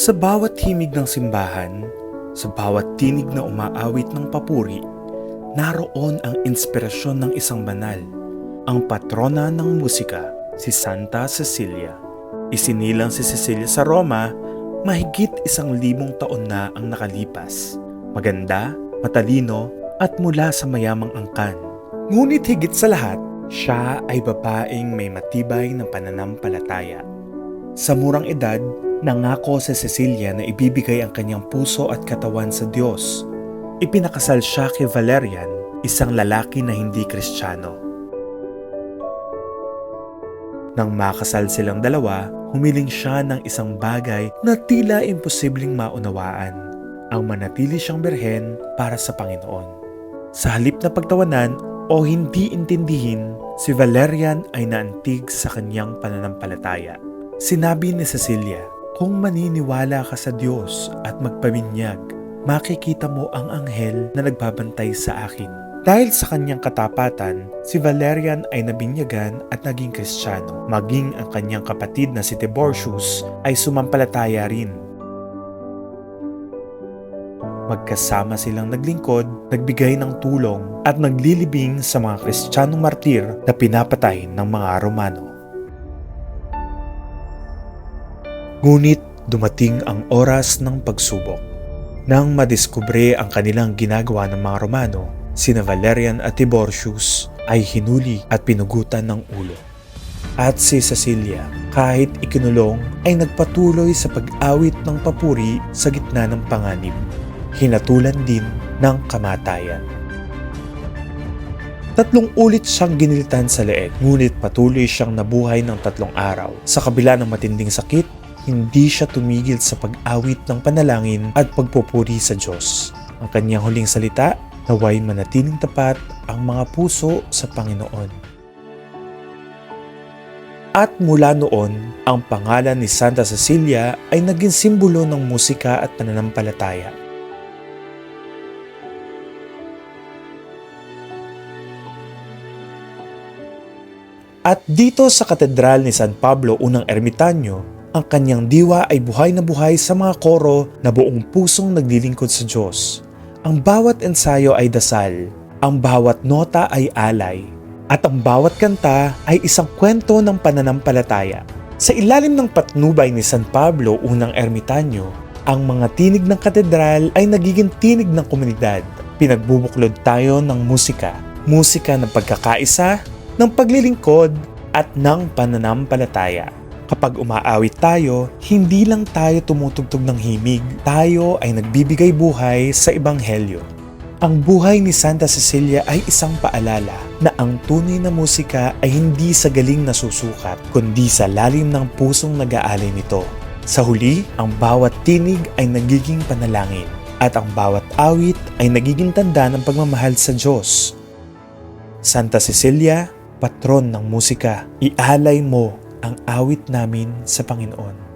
Sa bawat himig ng simbahan, sa bawat tinig na umaawit ng papuri, naroon ang inspirasyon ng isang banal, ang patrona ng musika, si Santa Cecilia. Isinilang si Cecilia sa Roma, mahigit 1,000 taon na ang nakalipas. Maganda, matalino, at mula sa mayamang angkan. Ngunit higit sa lahat, siya ay babaeng may matibay na pananampalataya. Sa murang edad, nangako si Cecilia na ibibigay ang kanyang puso at katawan sa Diyos. Ipinakasal siya kay Valerian, isang lalaki na hindi Kristiyano. Nang makasal silang dalawa, humiling siya ng isang bagay na tila imposibleng maunawaan, ang manatili siyang birhen para sa Panginoon. Sa halip na pagtawanan o hindi intindihin, si Valerian ay naantig sa kanyang pananampalataya. Sinabi ni Cecilia, "Kung maniniwala ka sa Diyos at magpabinyag, makikita mo ang anghel na nagbabantay sa akin." Dahil sa kanyang katapatan, si Valerian ay nabinyagan at naging Kristiyano. Maging ang kanyang kapatid na si Tibortius ay sumampalataya rin. Magkasama silang naglingkod, nagbigay ng tulong at naglilibing sa mga Kristiyanong martir na pinapatay ng mga Romano. Ngunit dumating ang oras ng pagsubok. Nang madiskubre ang kanilang ginagawa ng mga Romano, sina Valerian at Tibortius ay hinuli at pinugutan ng ulo. At si Cecilia, kahit ikinulong, ay nagpatuloy sa pag-awit ng papuri sa gitna ng panganib. Hinatulan din ng kamatayan. 3 ulit siyang ginilitan sa leeg, ngunit patuloy siyang nabuhay ng 3 araw. Sa kabila ng matinding sakit, hindi siya tumigil sa pag-awit ng panalangin at pagpupuri sa Diyos. Ang kanyang huling salita, naway manatiling tapat ang mga puso sa Panginoon. At mula noon, ang pangalan ni Santa Cecilia ay naging simbolo ng musika at pananampalataya. At dito sa Katedral ni San Pablo Unang Ermitanyo, ang kanyang diwa ay buhay na buhay sa mga koro na buong pusong naglilingkod sa Diyos. Ang bawat ensayo ay dasal, ang bawat nota ay alay, at ang bawat kanta ay isang kwento ng pananampalataya. Sa ilalim ng patnubay ni San Pablo Unang Ermitanyo, ang mga tinig ng katedral ay nagiging tinig ng komunidad. Pinagbubuklod tayo ng musika ng pagkakaisa, ng paglilingkod, at ng pananampalataya. Kapag umaawit tayo, hindi lang tayo tumutugtog ng himig, tayo ay nagbibigay buhay sa Ebanghelyo. Ang buhay ni Santa Cecilia ay isang paalala na ang tunay na musika ay hindi sa galing nasusukat, kundi sa lalim ng pusong nag-aalay nito. Sa huli, ang bawat tinig ay nagiging panalangin, at ang bawat awit ay nagiging tanda ng pagmamahal sa Diyos. Santa Cecilia, patron ng musika, ialay mo ang awit namin sa Panginoon.